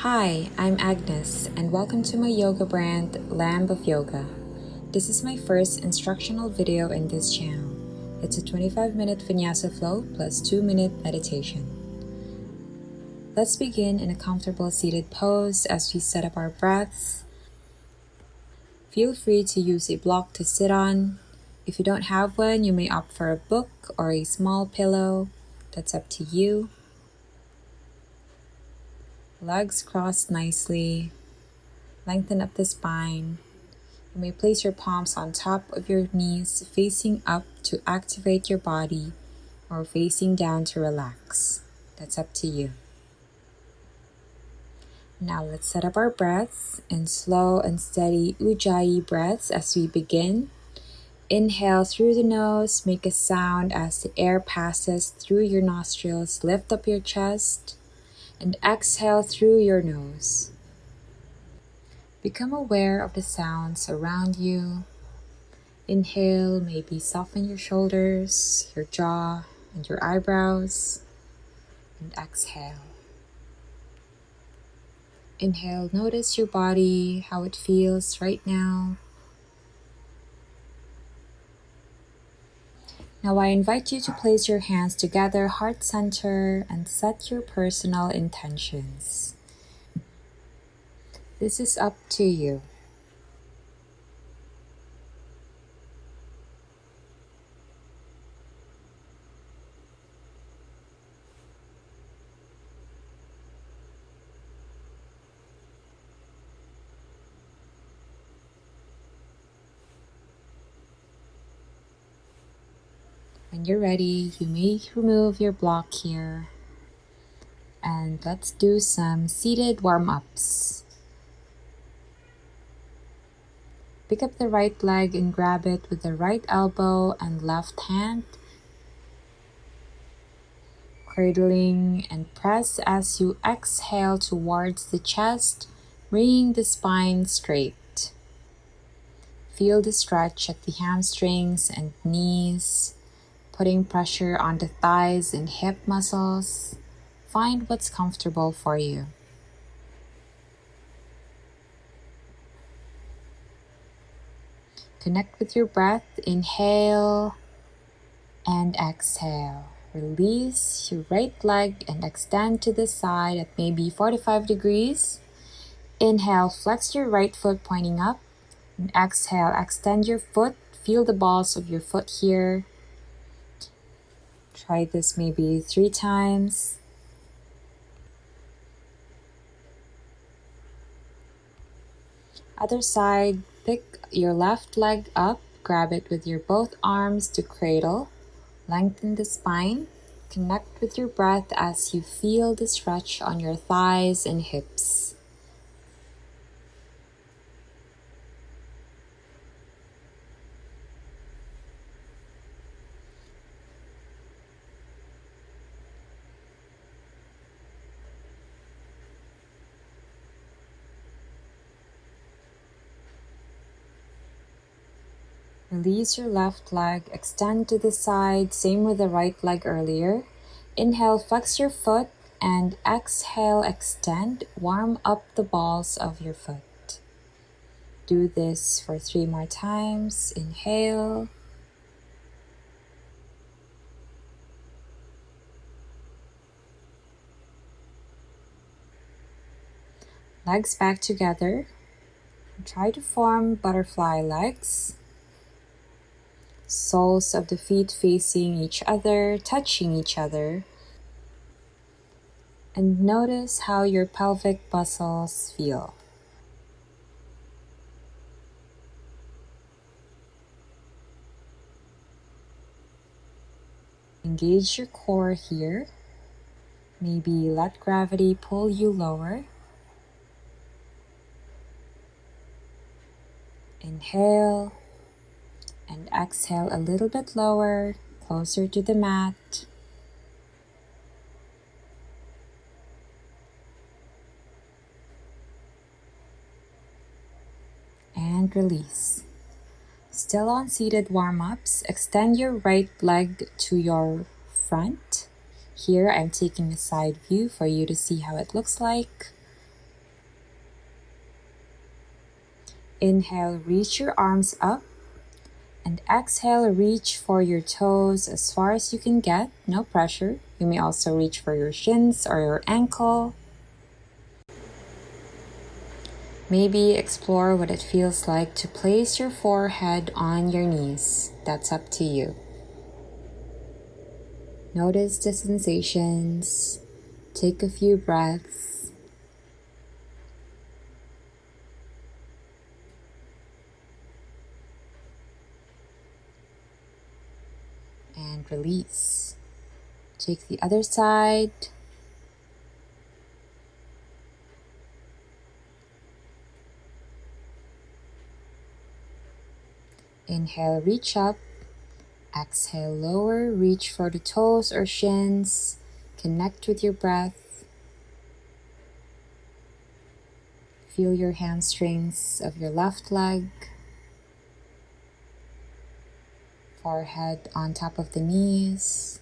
Hi, I'm Agnes, and welcome to my yoga brand, Lamb of Yoga. This is my first instructional video in this channel. It's a 25-minute Vinyasa flow plus 2-minute meditation. Let's begin in a comfortable seated pose as we set up our breaths. Feel free to use a block to sit on. If you don't have one, you may opt for a book or a small pillow. That's up to you. Legs crossed nicely. Lengthen up the spine. You may place your palms on top of your knees, facing up to activate your body, or facing down to relax. That's up to you. Now let's set up our breaths in slow and steady Ujjayi breaths as we begin. Inhale through the nose, make a sound as the air passes through your nostrils, lift up your chest, and exhale through your nose. Become aware of the sounds around you. Inhale, maybe soften your shoulders, your jaw, and your eyebrows. And exhale. Inhale, notice your body, how it feels right now. Now I invite you to place your hands together, heart center, and set your personal intentions. This is up to you. When you're ready, you may remove your block here. And let's do some seated warm-ups. Pick up the right leg and grab it with the right elbow and left hand. Cradling and press as you exhale towards the chest, bringing the spine straight. Feel the stretch at the hamstrings and knees, putting pressure on the thighs and hip muscles. Find what's comfortable for you. Connect with your breath. Inhale and exhale. Release your right leg and extend to the side at maybe 45 degrees. Inhale, flex your right foot pointing up. And exhale, extend your foot. Feel the balls of your foot here. Try this maybe 3 times. Other side, pick your left leg up. Grab it with your both arms to cradle. Lengthen the spine. Connect with your breath as you feel the stretch on your thighs and hips. Release your left leg, extend to the side, same with the right leg earlier. Inhale, flex your foot, and exhale, extend. Warm up the balls of your foot. Do this for 3 more times. Inhale. Legs back together. Try to form butterfly legs. Soles of the feet facing each other, touching each other. And notice how your pelvic muscles feel. Engage your core here. Maybe let gravity pull you lower. Inhale. And exhale a little bit lower, closer to the mat. And release. Still on seated warm-ups, extend your right leg to your front. Here I'm taking a side view for you to see how it looks like. Inhale, reach your arms up. And exhale, reach for your toes as far as you can get, no pressure. You may also reach for your shins or your ankle. Maybe explore what it feels like to place your forehead on your knees. That's up to you. Notice the sensations. Take a few breaths. And release. Take the other side. Inhale, reach up. Exhale, lower. Reach for the toes or shins. Connect with your breath. Feel your hamstrings of your left leg. Forehead on top of the knees.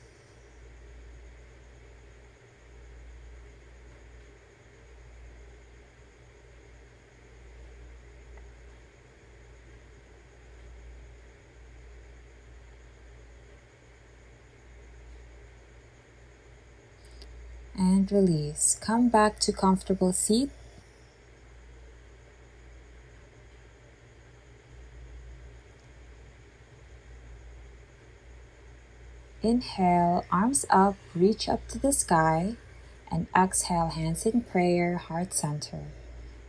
And release. Come back to comfortable seat. Inhale, arms up, reach up to the sky. And exhale, hands in prayer, heart center.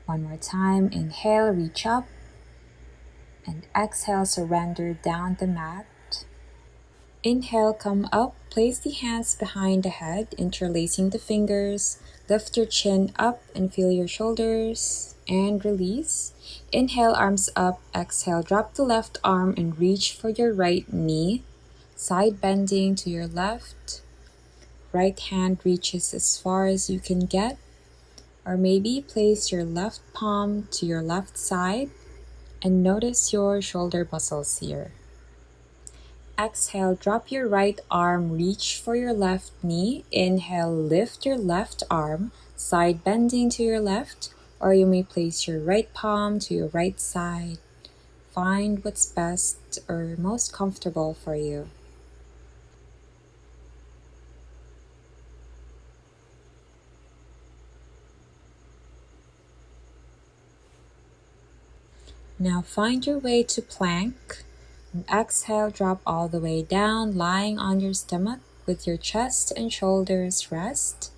One more time. Inhale, reach up. And exhale, surrender down the mat. Inhale, come up, place the hands behind the head, interlacing the fingers. Lift your chin up and feel your shoulders. And release. Inhale, arms up. Exhale, drop the left arm and reach for your right knee. Side bending to your left. Right hand reaches as far as you can get. Or maybe place your left palm to your left side and notice your shoulder muscles here. Exhale, drop your right arm, reach for your left knee. Inhale, lift your left arm, side bending to your left, or you may place your right palm to your right side. Find what's best or most comfortable for you. Now find your way to plank. And exhale, drop all the way down, lying on your stomach with your chest and shoulders rest.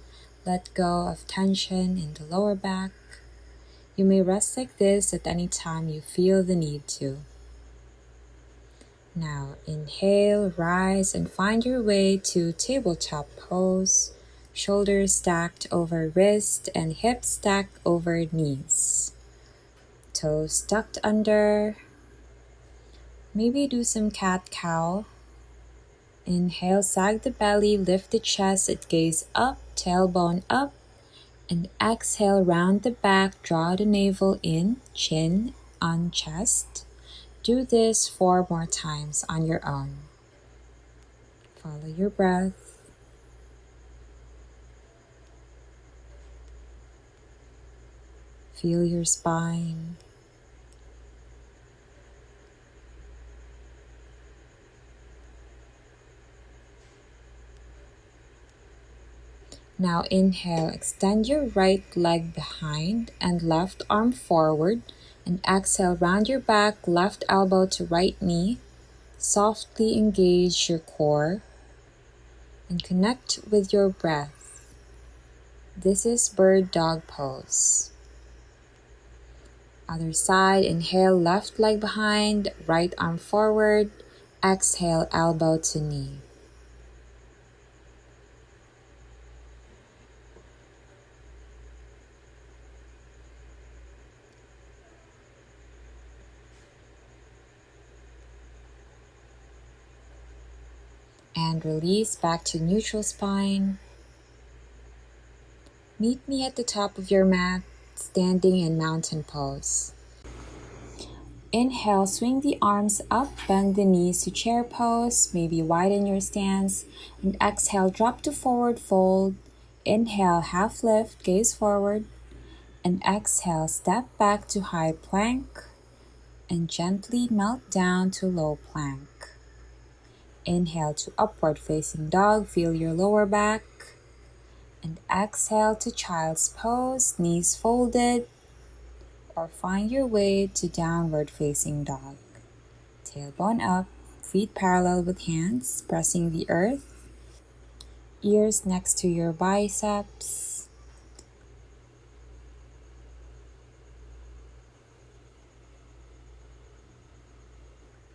Let go of tension in the lower back. You may rest like this at any time you feel the need to. Now inhale, rise, and find your way to tabletop pose. Shoulders stacked over wrist and hips stacked over knees. Toes tucked under. Maybe do some cat-cow. Inhale, sag the belly, lift the chest, and gaze up, tailbone up. And exhale, round the back, draw the navel in, chin on chest. Do this 4 more times on your own. Follow your breath. Feel your spine. Now inhale, extend your right leg behind and left arm forward. And exhale, round your back, left elbow to right knee. Softly engage your core and connect with your breath. This is bird dog pose. Other side, inhale, left leg behind, right arm forward. Exhale, elbow to knee. And release back to neutral spine. Meet me at the top of your mat, standing in mountain pose. Inhale, swing the arms up, bend the knees to chair pose, maybe widen your stance. And exhale, drop to forward fold. Inhale, half lift, gaze forward. And exhale, step back to high plank. and gently melt down to low plank. Inhale to upward facing dog, feel your lower back. And exhale to child's pose, knees folded, or find your way to downward facing dog. Tailbone up, feet parallel with hands, pressing the earth. Ears next to your biceps.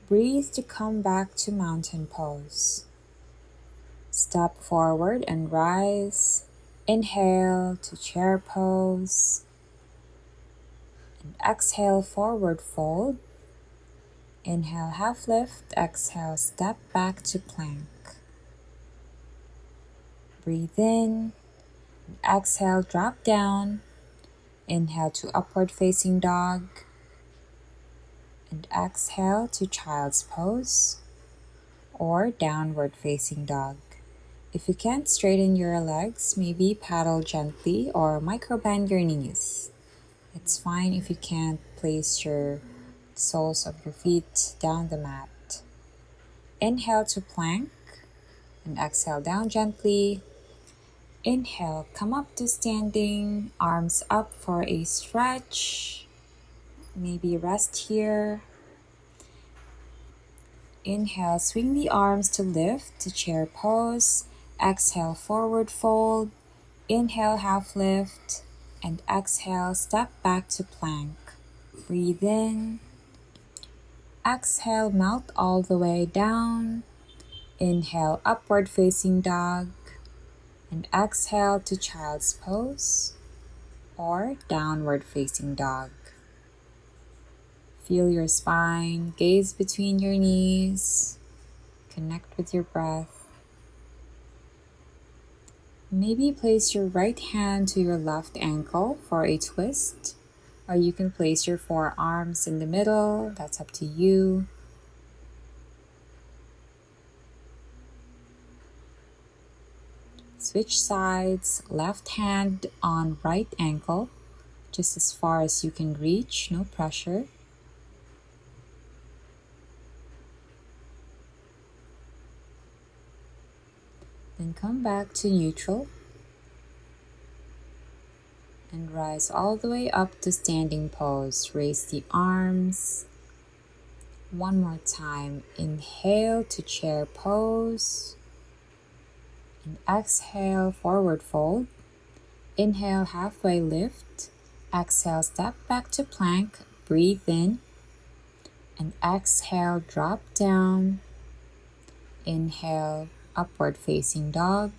Breathe to come back to mountain pose. Step forward and rise. Inhale to chair pose. And exhale, forward fold. Inhale, half lift. Exhale, step back to plank. Breathe in. Exhale, drop down. Inhale to upward facing dog. And exhale to child's pose or downward facing dog. If you can't straighten your legs, maybe paddle gently or micro bend your knees. It's fine if you can't place your soles of your feet down the mat. Inhale to plank and exhale down gently. Inhale, come up to standing, arms up for a stretch. Maybe rest here. Inhale, swing the arms to lift to chair pose. Exhale, forward fold. Inhale, half lift. And exhale, step back to plank. Breathe in. Exhale, melt all the way down. Inhale, upward facing dog. And exhale to child's pose or downward facing dog. Feel your spine, gaze between your knees, connect with your breath. Maybe place your right hand to your left ankle for a twist, or you can place your forearms in the middle, that's up to you. Switch sides, left hand on right ankle, just as far as you can reach, no pressure. Then come back to neutral and rise all the way up to standing pose. Raise the arms. One more time. Inhale to chair pose. And exhale, forward fold. Inhale, halfway lift. Exhale, step back to plank. Breathe in. And exhale, drop down. Inhale, upward facing dog.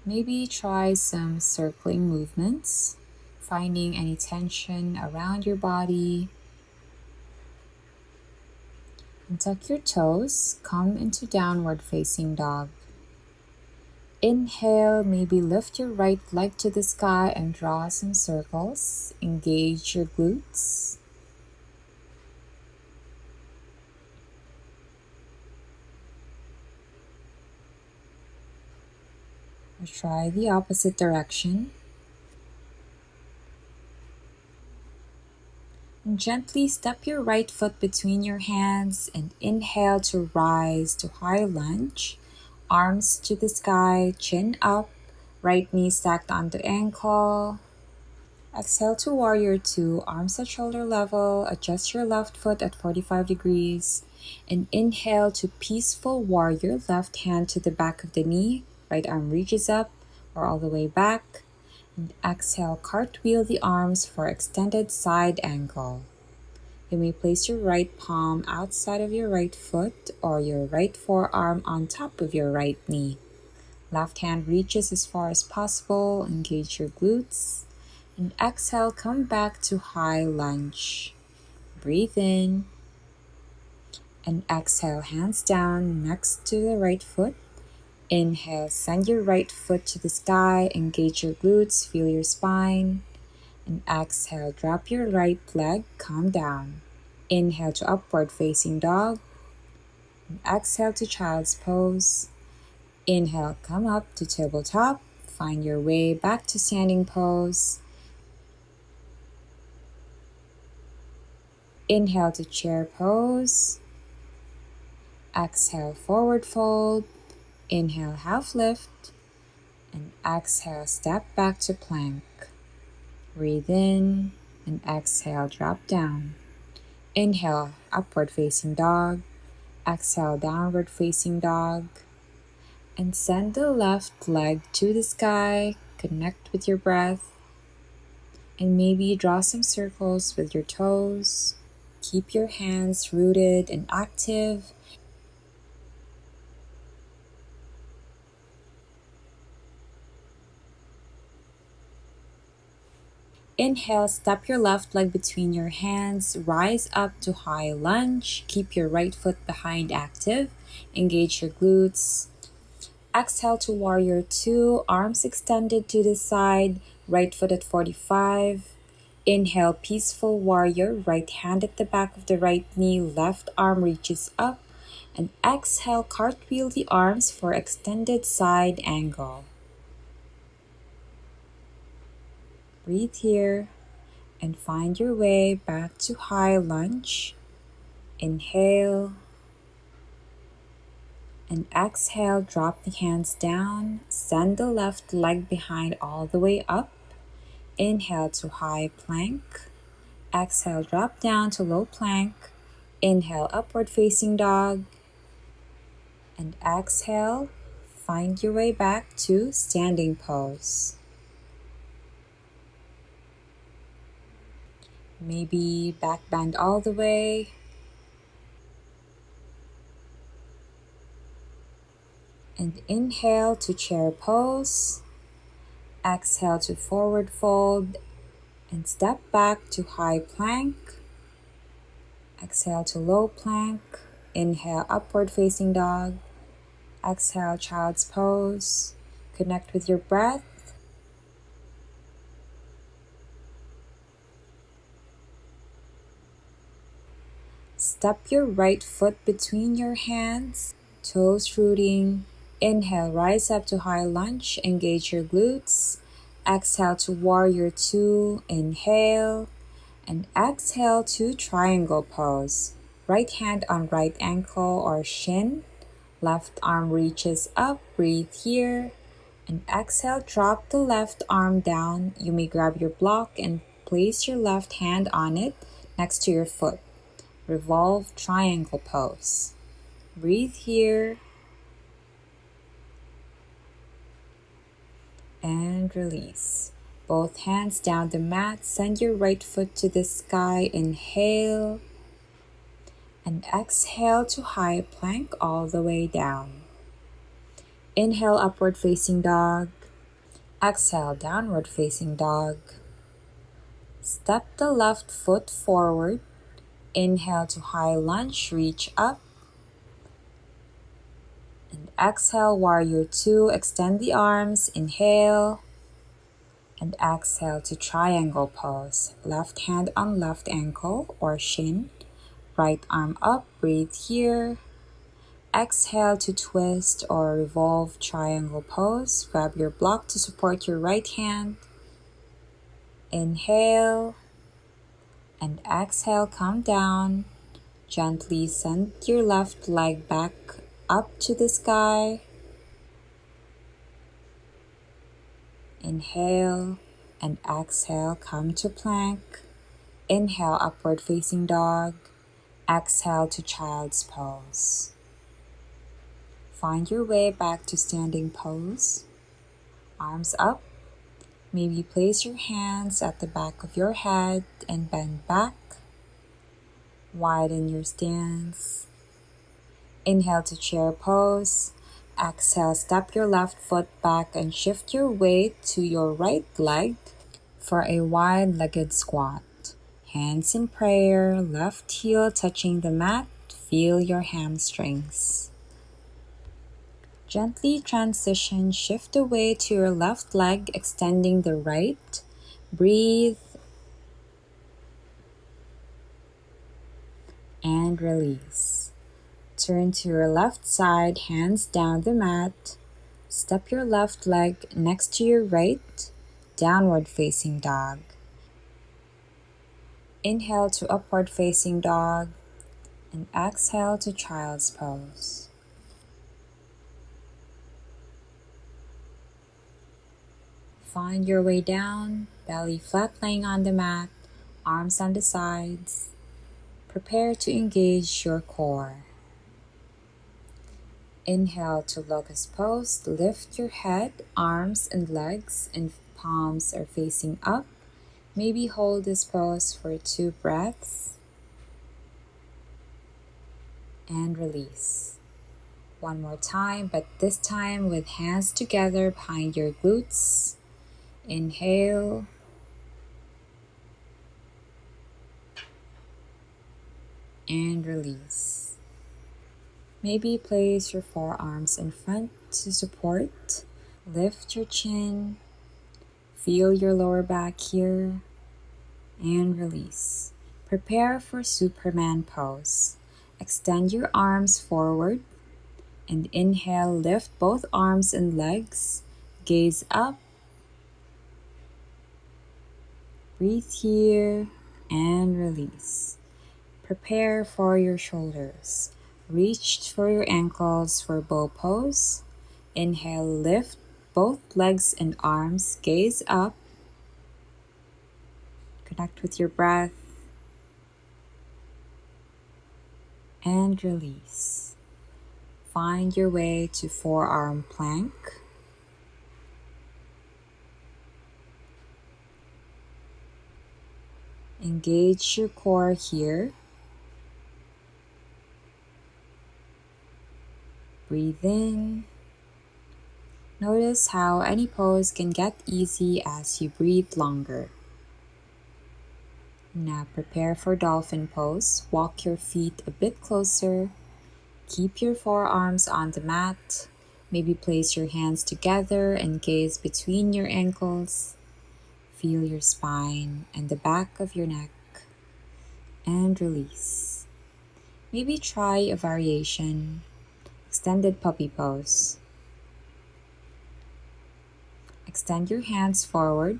Maybe try some circling movements, finding any tension around your body. And tuck your toes, come into downward facing dog. Inhale, maybe lift your right leg to the sky and draw some circles. Engage your glutes. Or try the opposite direction. And gently step your right foot between your hands and inhale to rise to high lunge. Arms to the sky, chin up, right knee stacked onto ankle. Exhale to warrior two, arms at shoulder level. Adjust your left foot at 45 degrees. And inhale to peaceful warrior, left hand to the back of the knee. Right arm reaches up or all the way back. And exhale, cartwheel the arms for extended side angle. You may place your right palm outside of your right foot or your right forearm on top of your right knee. Left hand reaches as far as possible. Engage your glutes. And exhale, come back to high lunge. Breathe in. And exhale, hands down next to the right foot. Inhale, send your right foot to the sky, engage your glutes, feel your spine. And exhale, drop your right leg, calm down. Inhale to upward facing dog. And exhale to child's pose. Inhale, come up to tabletop. Find your way back to standing pose. Inhale to chair pose. Exhale, forward fold. Inhale, half lift. And exhale, step back to plank. Breathe in and exhale, drop down. Inhale, upward facing dog. Exhale, downward facing dog. And send the left leg to the sky. Connect with your breath. And maybe draw some circles with your toes. Keep your hands rooted and active. Inhale, step your left leg between your hands, rise up to high lunge, keep your right foot behind active, engage your glutes. Exhale to warrior 2, arms extended to the side, right foot at 45. Inhale, peaceful warrior, right hand at the back of the right knee, left arm reaches up. And exhale, cartwheel the arms for extended side angle. Breathe here and find your way back to high lunge. Inhale and exhale, drop the hands down. Send the left leg behind all the way up. Inhale to high plank. Exhale, drop down to low plank. Inhale, upward facing dog. And exhale, find your way back to standing pose. Maybe back bend all the way. And inhale to chair pose. Exhale to forward fold. And step back to high plank. Exhale to low plank. Inhale, upward facing dog. Exhale, child's pose. Connect with your breath. Step your right foot between your hands, toes rooting. Inhale, rise up to high lunge, engage your glutes. Exhale to warrior 2, inhale. And exhale to triangle pose. Right hand on right ankle or shin. Left arm reaches up, breathe here. And exhale, drop the left arm down. You may grab your block and place your left hand on it next to your foot. Revolve triangle pose. Breathe here. And release. Both hands down the mat. Send your right foot to the sky. Inhale. And exhale to high plank all the way down. Inhale, upward facing dog. Exhale, downward facing dog. Step the left foot forward. Inhale to high lunge, reach up. And exhale, warrior 2, extend the arms, inhale. And exhale to triangle pose. Left hand on left ankle or shin. Right arm up, breathe here. Exhale to twist or revolve triangle pose. Grab your block to support your right hand. Inhale. And exhale, come down. Gently send your left leg back up to the sky. Inhale and exhale, come to plank. Inhale, upward facing dog. Exhale to child's pose. Find your way back to standing pose. Arms up. Maybe place your hands at the back of your head and bend back. Widen your stance. Inhale to chair pose. Exhale, step your left foot back and shift your weight to your right leg for a wide-legged squat. Hands in prayer, left heel touching the mat. Feel your hamstrings. Gently transition, shift the weight to your left leg, extending the right. Breathe. And release. Turn to your left side, hands down the mat. Step your left leg next to your right, downward facing dog. Inhale to upward facing dog and exhale to child's pose. Find your way down, belly flat laying on the mat, arms on the sides. Prepare to engage your core. Inhale to locust pose. Lift your head, arms and legs and palms are facing up. Maybe hold this pose for 2 breaths. And release. One more time, but this time with hands together behind your glutes. Inhale. And release. Maybe place your forearms in front to support. Lift your chin. Feel your lower back here. And release. Prepare for Superman pose. Extend your arms forward. And inhale, lift both arms and legs. Gaze up. Breathe here. And release. Prepare for your shoulders. Reach for your ankles for bow pose. Inhale, lift both legs and arms. Gaze up. Connect with your breath. And release. Find your way to forearm plank. Engage your core here. Breathe in. Notice how any pose can get easy as you breathe longer. Now prepare for dolphin pose. Walk your feet a bit closer. Keep your forearms on the mat. Maybe place your hands together and gaze between your ankles. Feel your spine and the back of your neck. And release. Maybe try a variation. Extended puppy pose. Extend your hands forward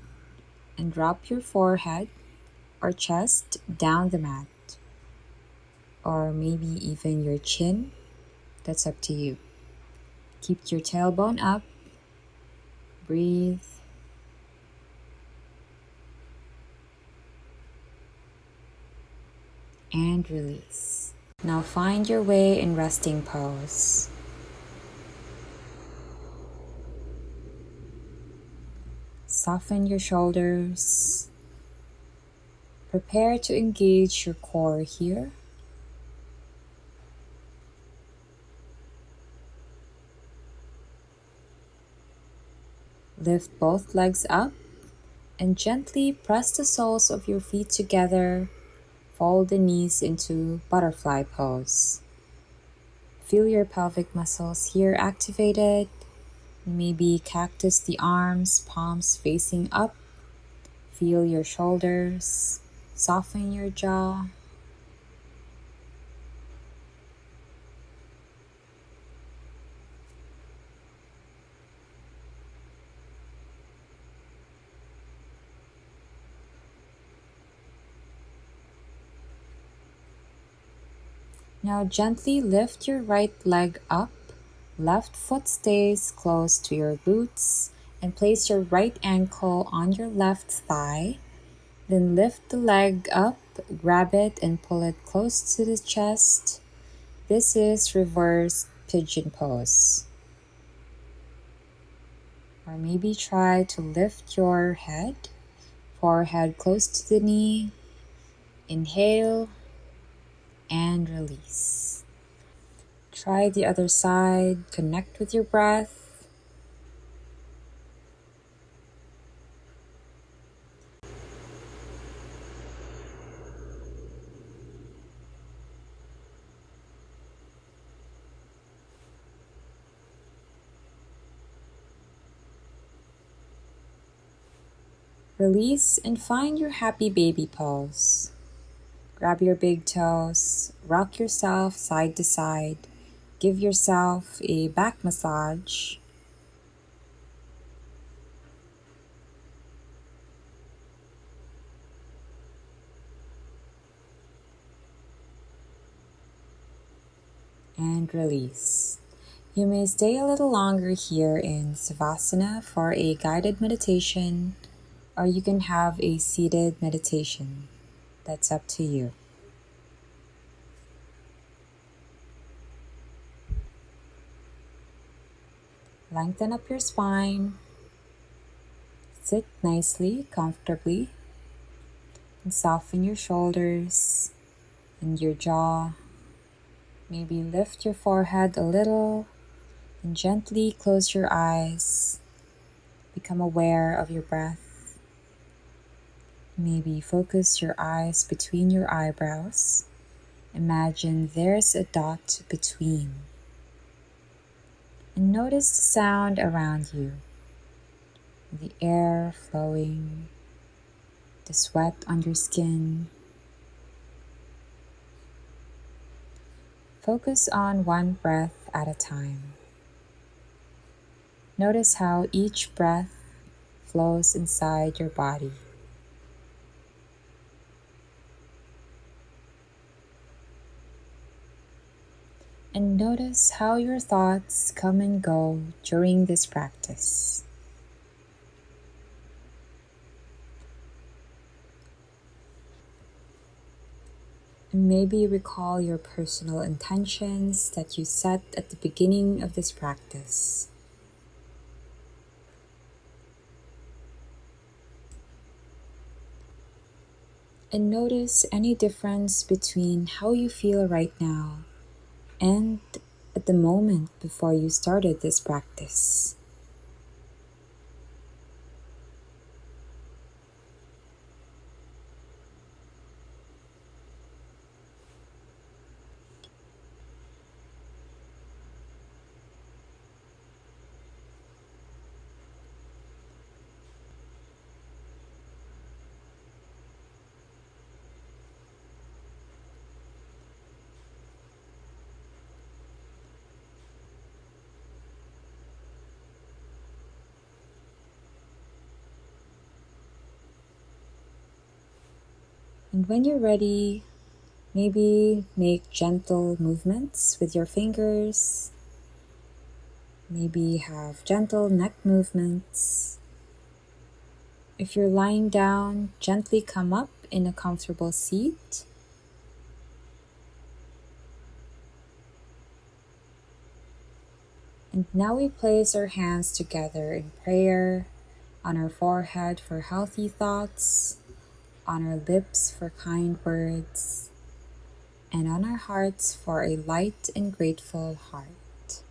and drop your forehead or chest down the mat. Or maybe even your chin. That's up to you. Keep your tailbone up. Breathe. And release. Now find your way in resting pose. Soften your shoulders. Prepare to engage your core here. Lift both legs up and gently press the soles of your feet together. Fold the knees into butterfly pose. Feel your pelvic muscles here activated. Maybe cactus the arms, palms facing up. Feel your shoulders. Soften your jaw. Now gently lift your right leg up. Left foot stays close to your glutes and place your right ankle on your left thigh. Then lift the leg up, grab it and pull it close to the chest. This is reverse pigeon pose. Or maybe try to lift your head, forehead close to the knee. Inhale and release. Try the other side, connect with your breath. Release and find your happy baby pose. Grab your big toes, rock yourself side to side. Give yourself a back massage. and release. You may stay a little longer here in Savasana for a guided meditation, or you can have a seated meditation. That's up to you. Lengthen up your spine. Sit nicely, comfortably, and soften your shoulders and your jaw. Maybe lift your forehead a little and gently close your eyes. Become aware of your breath. Maybe focus your eyes between your eyebrows. Imagine there's a dot between. And notice the sound around you. The air flowing, the sweat on your skin. Focus on one breath at a time. Notice how each breath flows inside your body. And notice how your thoughts come and go during this practice. And maybe recall your personal intentions that you set at the beginning of this practice. And notice any difference between how you feel right now and at the moment before you started this practice. And when you're ready, maybe make gentle movements with your fingers. Maybe have gentle neck movements. If you're lying down, gently come up in a comfortable seat. And now we place our hands together in prayer, on our forehead for healthy thoughts, on our lips for kind words, and on our hearts for a light and grateful heart.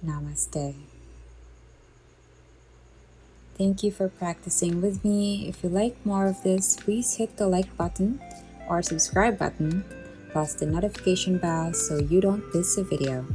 Namaste. Thank you for practicing with me. If you like more of this, please hit the like button or subscribe button, plus the notification bell so you don't miss a video.